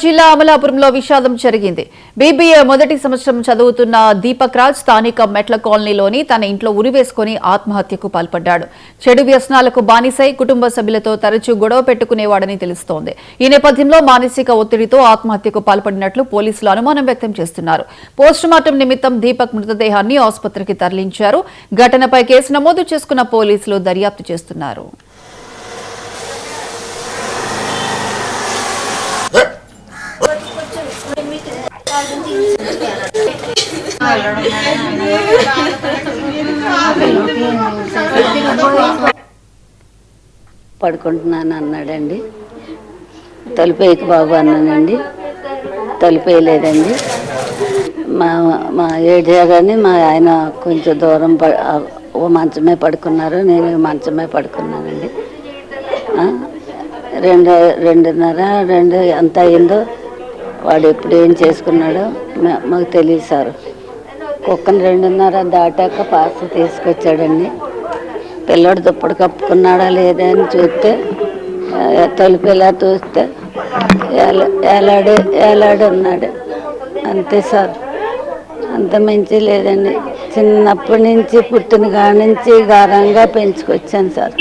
జిల్లా అమలాపురంలో విషాదం జరిగింది. బీబీఏ మొదటి సంవత్సరం చదువుతున్న దీపక్ రాజ్ స్థానిక మెట్ల కాలనీలోని తన ఇంట్లో ఉరివేసుకుని ఆత్మహత్యకు పాల్పడ్డాడు. చెడు వ్యసనాలకు బానిసై కుటుంబ సభ్యులతో తరచూ గొడవ పెట్టుకునేవాడని తెలుస్తోంది. ఈ నేపథ్యంలో మానసిక ఒత్తిడితో ఆత్మహత్యకు పాల్పడినట్లు పోలీసులు అనుమానం వ్యక్తం చేస్తున్నారు. పోస్టుమార్టం నిమిత్తం దీపక్ మృతదేహాన్ని ఆసుపత్రికి తరలించారు. ఘటనపై కేసు నమోదు చేసుకున్న పోలీసులు దర్యాప్తు చేస్తున్నారు. పడుకుంటున్నాను అన్నాడండి. తలుపేయకు బాబు అన్నానండి. తలుపేయలేదండి. మా ఏడియాగాని మా ఆయన కొంచెం దూరం ఓ మంచమే పడుకున్నారు, నేను మంచమే పడుకున్నానండి. 2 ఎంత అయిందో వాడు ఎప్పుడు ఏం చేసుకున్నాడో మాకు తెలియదు సార్. కుక్కను 2:30 దాటాక పాస్ తీసుకొచ్చాడండి. పిల్లోడు దుప్పటి కప్పుకున్నాడా లేదా అని చూస్తే తలుపు ఎలా చూస్తే ఏలాడు ఉన్నాడు. అంతే సార్, అంత మంచి లేదండి. చిన్నప్పటి నుంచి పుట్టిన కాడ నుంచి గారంగా పెంచుకొచ్చాను సార్.